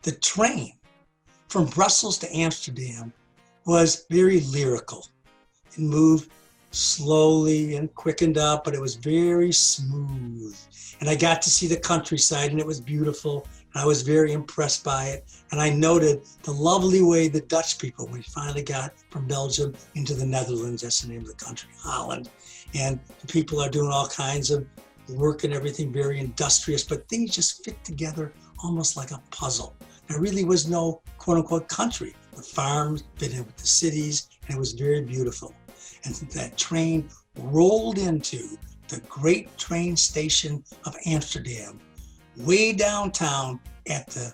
The train from Brussels to Amsterdam was very lyrical. It moved slowly and quickened up, but it was very smooth. And I got to see the countryside, and it was beautiful. And I was very impressed by it. And I noted the lovely way the Dutch people, we finally got from Belgium into the Netherlands, that's the name of the country, Holland. And the people are doing all kinds of work and everything, very industrious, but things just fit together almost like a puzzle. There really was no quote unquote country. The farms fit in with the cities, and it was very beautiful. And that train rolled into the great train station of Amsterdam, way downtown at the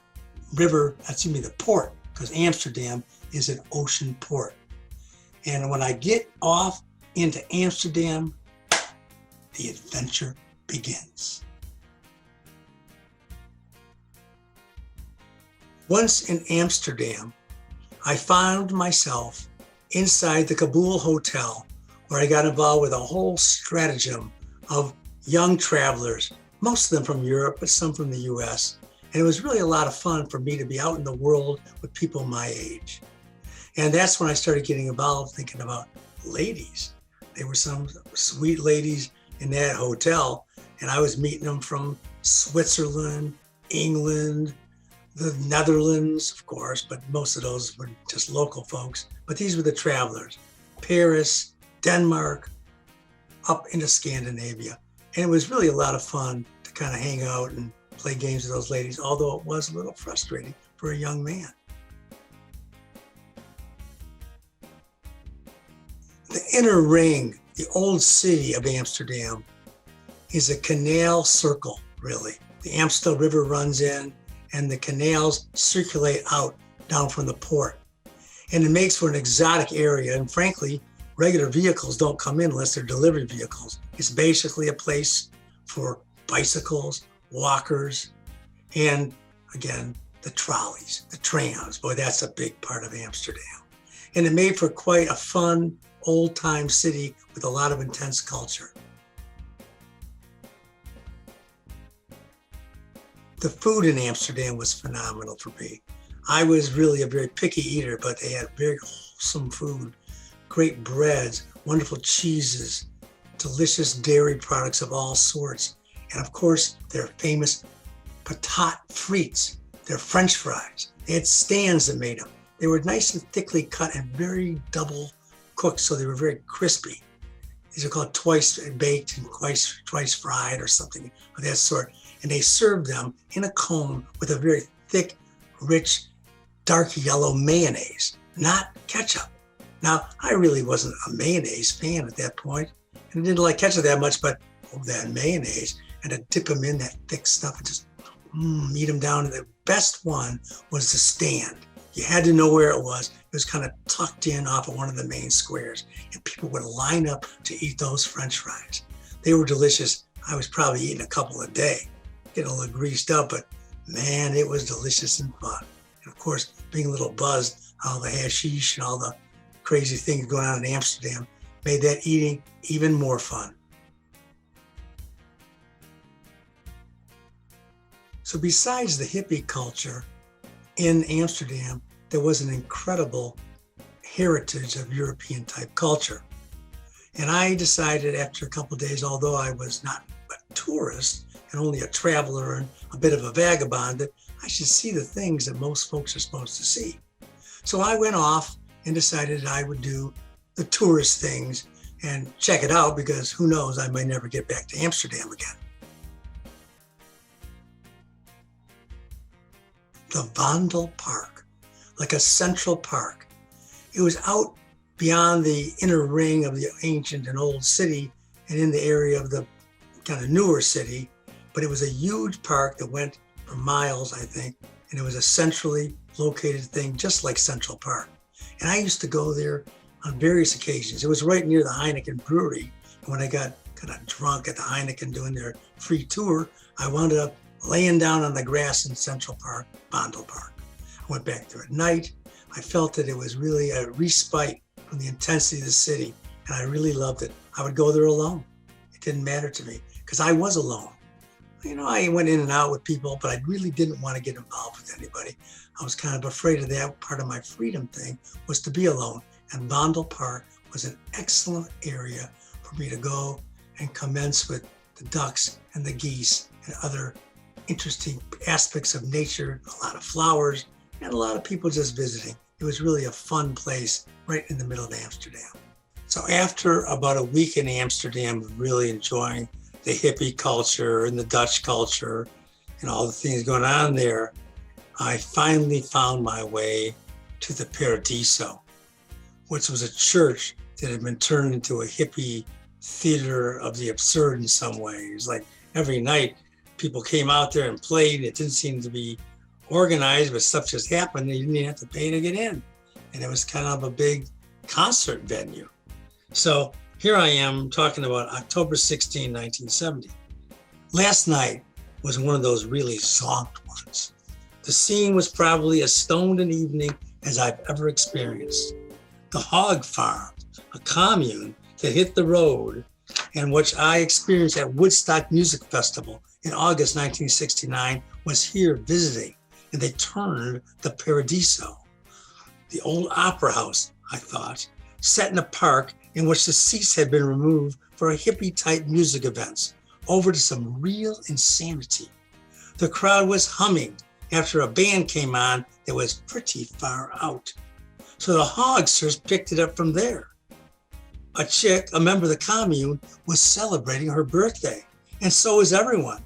the port, because Amsterdam is an ocean port. And when I get off into Amsterdam, the adventure begins. Once in Amsterdam, I found myself inside the Kabul hotel, where I got involved with a whole stratagem of young travelers, most of them from Europe, but some from the US. And it was really a lot of fun for me to be out in the world with people my age. And that's when I started getting involved, thinking about ladies. There were some sweet ladies in that hotel, and I was meeting them from Switzerland, England, the Netherlands, of course, but most of those were just local folks. But these were the travelers. Paris, Denmark, up into Scandinavia. And it was really a lot of fun to kind of hang out and play games with those ladies, although it was a little frustrating for a young man. The inner ring, the old city of Amsterdam, is a canal circle, really. The Amstel River runs in, and the canals circulate out down from the port. And it makes for an exotic area. And frankly, regular vehicles don't come in unless they're delivery vehicles. It's basically a place for bicycles, walkers, and again, the trolleys, the trams. Boy, that's a big part of Amsterdam. And it made for quite a fun, old-time city with a lot of intense culture. The food in Amsterdam was phenomenal for me. I was really a very picky eater, but they had very wholesome food, great breads, wonderful cheeses, delicious dairy products of all sorts, and of course, their famous patat frites, their French fries. They had stands that made them. They were nice and thickly cut and very double cooked, so they were very crispy. These are called twice baked and twice fried or something of that sort. And they served them in a cone with a very thick, rich, dark yellow mayonnaise, not ketchup. Now, I really wasn't a mayonnaise fan at that point, and I didn't like ketchup that much, but that mayonnaise, and to dip them in that thick stuff and just eat them down. And the best one was the stand. You had to know where it was. It was kind of tucked in off of one of the main squares, and people would line up to eat those French fries. They were delicious. I was probably eating a couple a day, getting a little greased up, but man, it was delicious and fun. And of course, being a little buzzed, all the hashish and all the crazy things going on in Amsterdam made that eating even more fun. So besides the hippie culture in Amsterdam, there was an incredible heritage of European type culture. And I decided after a couple of days, although I was not a tourist and only a traveler and a bit of a vagabond, that I should see the things that most folks are supposed to see. So I went off and decided I would do the tourist things and check it out, because who knows, I might never get back to Amsterdam again. The Vondel Park, like a central park. It was out beyond the inner ring of the ancient and old city and in the area of the kind of newer city, but it was a huge park that went for miles, I think, and it was a centrally located thing, just like Central Park. And I used to go there on various occasions. It was right near the Heineken brewery, and when I got kind of drunk at the Heineken doing their free tour, I wound up laying down on the grass in Central Park, Vondel Park. I went back there at night. I felt that it was really a respite from the intensity of the city, and I really loved it. I would go there alone. It didn't matter to me because I was alone. I went in and out with people, but I really didn't want to get involved with anybody. I was kind of afraid of that. Part of my freedom thing was to be alone. And Vondel Park was an excellent area for me to go and commence with the ducks and the geese and other interesting aspects of nature, a lot of flowers, and a lot of people just visiting. It was really a fun place right in the middle of Amsterdam. So after about a week in Amsterdam, really enjoying the hippie culture and the Dutch culture and all the things going on there, I finally found my way to the Paradiso, which was a church that had been turned into a hippie theater of the absurd in some ways. Like every night, people came out there and played. It didn't seem to be organized, but stuff just happened. You didn't even have to pay to get in. And it was kind of a big concert venue. So here I am talking about October 16, 1970. Last night was one of those really zonked ones. The scene was probably as stoned an evening as I've ever experienced. The hog farm, a commune that hit the road, and which I experienced at Woodstock Music Festival in August 1969, was here visiting, and they turned the Paradiso, the old opera house, I thought, set in a park in which the seats had been removed for a hippie-type music events, over to some real insanity. The crowd was humming after a band came on that was pretty far out. So the hogsters picked it up from there. A chick, a member of the commune, was celebrating her birthday, and so was everyone.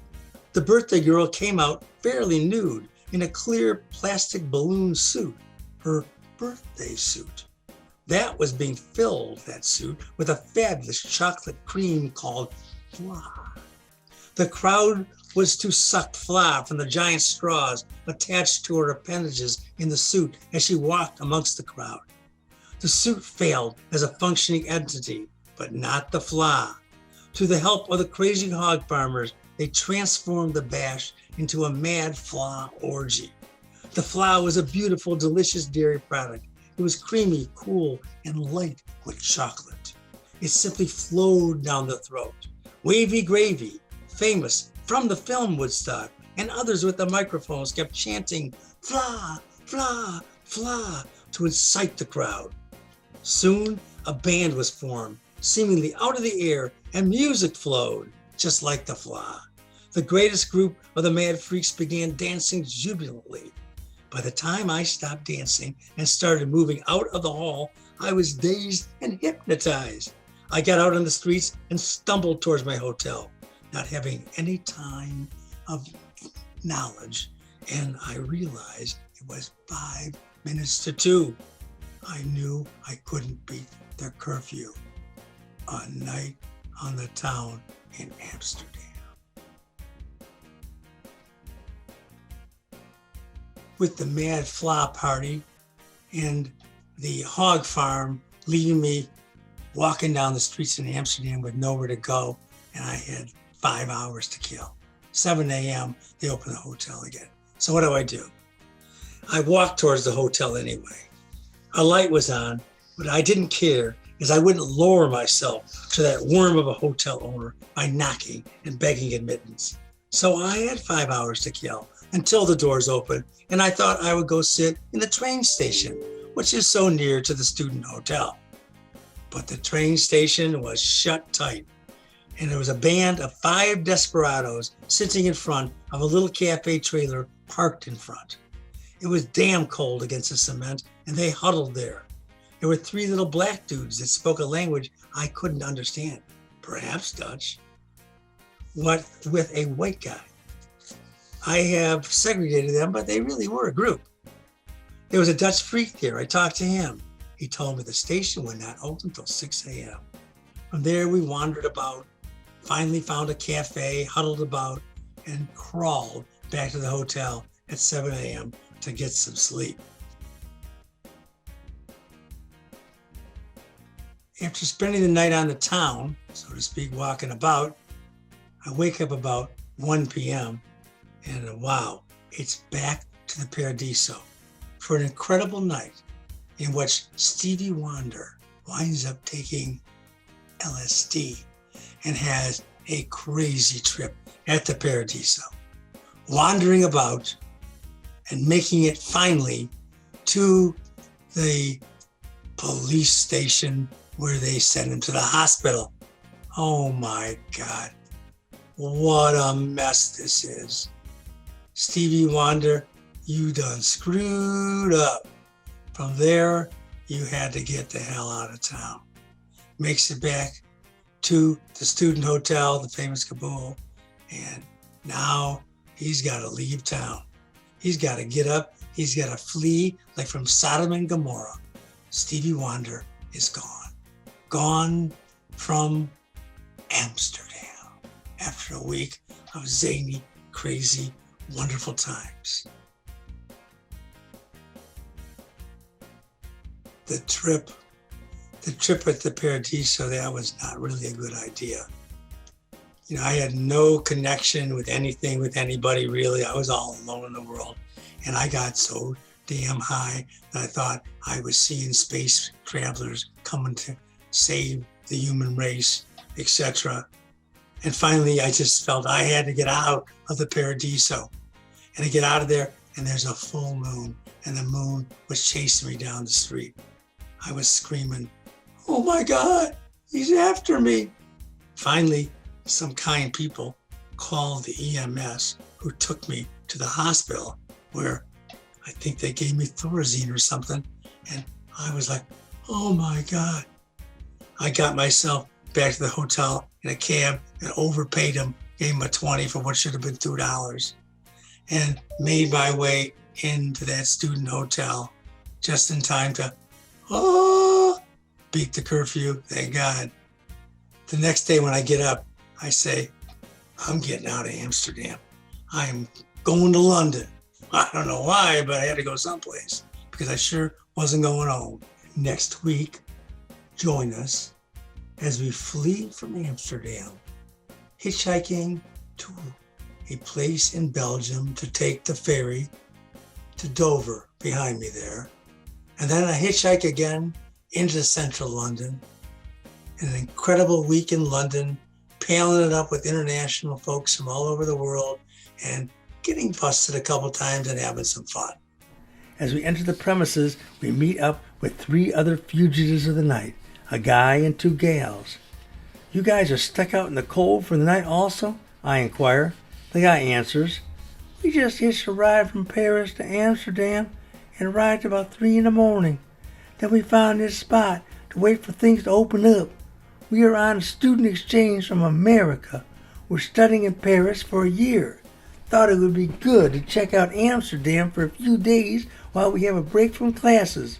The birthday girl came out fairly nude in a clear plastic balloon suit, her birthday suit. That was being filled, that suit, with a fabulous chocolate cream called fla. The crowd was to suck fla from the giant straws attached to her appendages in the suit as she walked amongst the crowd. The suit failed as a functioning entity, but not the fla. To the help of the crazy hog farmers, they transformed the bash into a mad fla orgy. The fla was a beautiful, delicious dairy product. It was creamy, cool, and light with chocolate. It simply flowed down the throat. Wavy Gravy, famous from the film Woodstock, and others with the microphones kept chanting fla, fla, fla to incite the crowd. Soon, a band was formed, seemingly out of the air, and music flowed, just like the fla. The greatest group of the mad freaks began dancing jubilantly. By the time I stopped dancing and started moving out of the hall, I was dazed and hypnotized. I got out on the streets and stumbled towards my hotel, not having any time of knowledge, and I realized it was 5 minutes to 2. I knew I couldn't beat the curfew. A night on the town in Amsterdam. With the mad fla party and the hog farm leaving me walking down the streets in Amsterdam with nowhere to go, and I had 5 hours to kill. 7 a.m., they open the hotel again. So what do? I walked towards the hotel anyway. A light was on, but I didn't care, as I wouldn't lower myself to that worm of a hotel owner by knocking and begging admittance. So I had 5 hours to kill until the doors opened, and I thought I would go sit in the train station, which is so near to the student hotel. But the train station was shut tight, and there was a band of 5 desperados sitting in front of a little cafe trailer parked in front. It was damn cold against the cement, and they huddled there. There were 3 little black dudes that spoke a language I couldn't understand, perhaps Dutch, with a white guy. I have segregated them, but they really were a group. There was a Dutch freak there. I talked to him. He told me the station would not open until 6 a.m. From there, we wandered about, finally found a cafe, huddled about, and crawled back to the hotel at 7 a.m. to get some sleep. After spending the night on the town, so to speak, walking about, I wake up about 1 p.m. and wow, it's back to the Paradiso for an incredible night in which Stevie Wander winds up taking LSD and has a crazy trip at the Paradiso, wandering about and making it finally to the police station where they sent him to the hospital. Oh my God, what a mess this is. Stevie Wander, you done screwed up. From there, you had to get the hell out of town. Makes it back to the student hotel, the famous Kabul, and now he's got to leave town. He's got to get up. He's got to flee like from Sodom and Gomorrah. Stevie Wander is gone. Gone from Amsterdam after a week of zany, crazy, wonderful times. The trip at the Paradiso, that was not really a good idea. You know, I had no connection with anything, with anybody really. I was all alone in the world. And I got so damn high that I thought I was seeing space travelers coming to save the human race, etc. And finally, I just felt I had to get out of the Paradiso. And I get out of there, and there's a full moon, and the moon was chasing me down the street. I was screaming, "Oh my God, he's after me." Finally, some kind people called the EMS, who took me to the hospital, where I think they gave me Thorazine or something. And I was like, oh my God. I got myself back to the hotel in a cab and overpaid him, gave him a 20 for what should have been $2, and made my way into that student hotel just in time to, beat the curfew, thank God. The next day when I get up, I say, I'm getting out of Amsterdam. I'm going to London. I don't know why, but I had to go someplace because I sure wasn't going home. Next week, join us as we flee from Amsterdam, hitchhiking to a place in Belgium to take the ferry to Dover behind me there. And then a hitchhike again into central London. An incredible week in London, paling it up with international folks from all over the world and getting busted a couple times and having some fun. As we enter the premises, we meet up with 3 other fugitives of the night, a guy and 2 gals. You guys are stuck out in the cold for the night also? I inquire. The guy answers, we just hitched a ride from Paris to Amsterdam and arrived about 3 in the morning. Then we found this spot to wait for things to open up. We are on a student exchange from America. We're studying in Paris for a year. Thought it would be good to check out Amsterdam for a few days while we have a break from classes.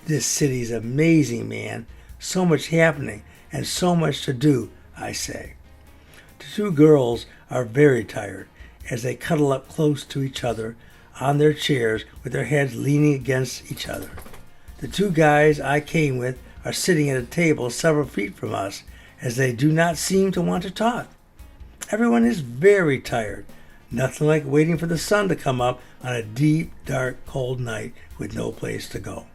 This city's amazing, man. So much happening and so much to do, I say. The 2 girls are very tired as they cuddle up close to each other on their chairs with their heads leaning against each other. The 2 guys I came with are sitting at a table several feet from us as they do not seem to want to talk. Everyone is very tired. Nothing like waiting for the sun to come up on a deep, dark, cold night with no place to go.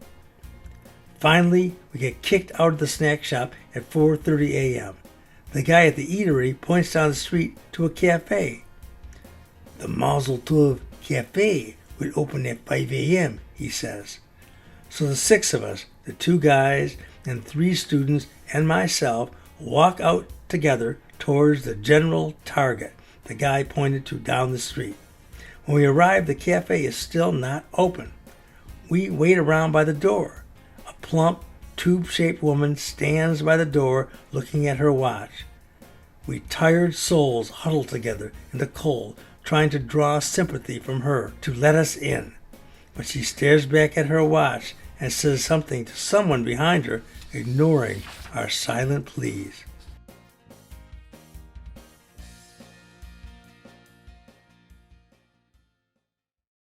Finally, we get kicked out of the snack shop at 4:30 a.m. The guy at the eatery points down the street to a cafe. The Mazel Tov Cafe will open at 5 a.m., he says. So the 6 of us, the 2 guys and 3 students and myself, walk out together towards the general target the guy pointed to down the street. When we arrive, the cafe is still not open. We wait around by the door. A plump, tube-shaped woman stands by the door looking at her watch. We tired souls huddle together in the cold, trying to draw sympathy from her to let us in. But she stares back at her watch and says something to someone behind her, ignoring our silent pleas.